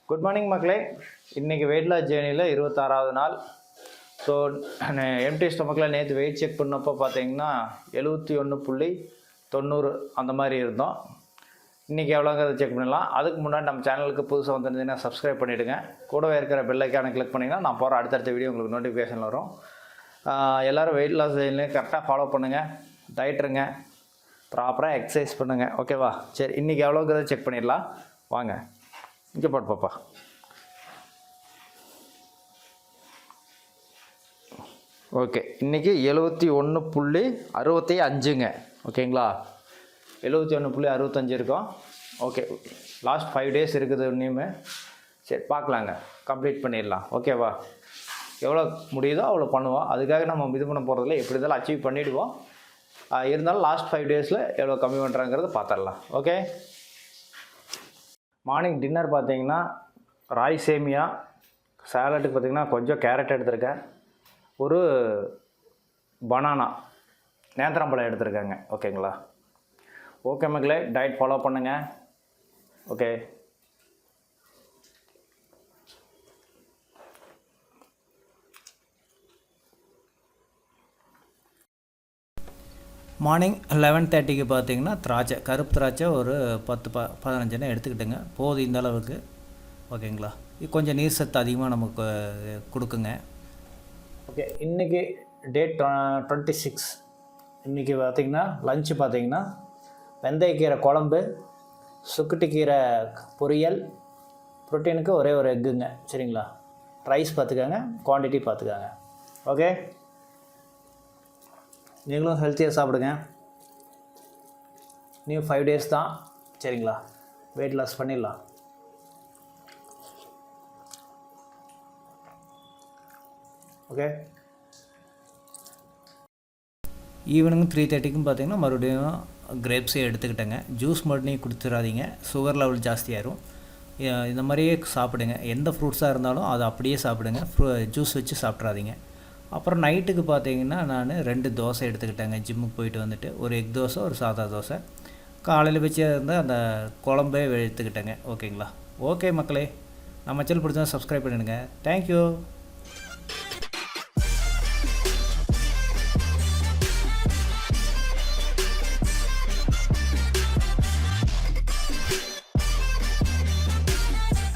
Good morning மக்களே. இன்றைக்கி weight loss ஜேர்னியில் 26வது நாள். ஸோ எம்டி ஸ்டொமக்கில் நேற்று வெயிட் செக் பண்ணப்போ பார்த்தீங்கன்னா 71.90 அந்த மாதிரி இருந்தோம். இன்றைக்கி எவ்வளோங்கிறத செக் பண்ணலாம். அதுக்கு முன்னாடி நம்ம சேனலுக்கு புதுசாக வந்துருந்தீங்கன்னா சப்ஸ்கிரைப் பண்ணிவிடுங்க. கூடவே இருக்கிற பெல் ஐக்கானை கிளிக் பண்ணிங்கன்னா நான் போகிற அடுத்தடுத்த வீடியோ உங்களுக்கு நோட்டிஃபிகேஷன் வரும். எல்லோரும் வெயிட் லாஸ் ஜேர்னிலையும் கரெக்டாக ஃபாலோ பண்ணுங்கள், டயட்டுருங்க, ப்ராப்பராக எக்ஸசைஸ் பண்ணுங்கள். ஓகேவா? சரி, இன்றைக்கி எவ்வளோங்கிறத செக் பண்ணிடலாம் வாங்க. இங்கே போட்டு பாப்பா. ஓகே, இன்றைக்கி 71.65ங்க. ஓகேங்களா? 71.65 இருக்கும். ஓகே, லாஸ்ட் 5 days இருக்குது இன்னுமே. சரி, பார்க்கலாங்க, கம்ப்ளீட் பண்ணிடலாம். ஓகேவா? எவ்வளோ முடியுதோ அவ்வளோ பண்ணுவோம். அதுக்காக நம்ம இது பண்ண போகிறதில்ல, எப்படி இருந்தாலும் அச்சீவ் பண்ணிவிடுவோம். இருந்தாலும் லாஸ்ட் 5 daysல எவ்வளோ கம்மி பண்ணுறாங்கிறது பார்த்துடலாம். ஓகே, மார்னிங் டின்னர் பார்த்தீங்கன்னா ராய் சேமியா, சாலட்டுக்கு பார்த்திங்கன்னா கொஞ்சம் கேரட் எடுத்திருக்கேன், ஒரு பனானா நேந்திரம்பழம் எடுத்திருக்கேங்க. ஓகேங்களா? ஓகே மக்களே, டயட் ஃபாலோ பண்ணுங்கள். ஓகே, மார்னிங் 11:30க்கு பார்த்தீங்கன்னா திராட்சை, கருப்பு திராட்சை ஒரு 10-15 எடுத்துக்கிட்டுங்க. போதும் இந்த அளவுக்கு. ஓகேங்களா? இது கொஞ்சம் நீர் சத்து அதிகமாக நமக்கு கொடுக்குங்க. ஓகே, இன்றைக்கி டேட் 26. இன்றைக்கி பார்த்திங்கன்னா லஞ்சு பார்த்திங்கன்னா வெந்தயக்கீரை குழம்பு, சுக்குட்டிக்கீரை பொரியல், ப்ரோட்டீனுக்கு ஒரே ஒரு எக்குங்க. சரிங்களா? ரைஸ் பார்த்துக்கோங்க, குவான்டிட்டி பார்த்துக்கோங்க. ஓகே, நீங்களும் ஹெல்த்தியாக சாப்பிடுங்க. நியூ 5 days தான். சரிங்களா? வெயிட் லாஸ் பண்ணிடலாம். ஓகே, ஈவினிங் 3:30க்கும் பார்த்தீங்கன்னா மறுபடியும் கிரேப்ஸே எடுத்துக்கிட்டேங்க. ஜூஸ் மட்டும் குடிச்சிடாதீங்க, சுகர் லெவல் ஜாஸ்தியாகிடும். இந்த மாதிரியே சாப்பிடுங்க. எந்த ஃப்ரூட்ஸாக இருந்தாலும் அதை அப்படியே சாப்பிடுங்க, ஜூஸ் வச்சு சாப்பிட்றாதீங்க. அப்புறம் நைட்டுக்கு பார்த்தீங்கன்னா நான் 2 தோசை எடுத்துக்கிட்டேங்க. ஜிம்முக்கு போயிட்டு வந்துட்டு ஒரு எக் தோசை, ஒரு சாதா தோசை. காலையில் வச்சு இருந்தால் அந்த குழம்பே எடுத்துக்கிட்டேங்க. ஓகேங்களா? ஓகே மக்களே, நம்ம சேனல் பிடிச்சா சப்ஸ்கிரைப் பண்ணிடுங்க. தேங்க்யூ.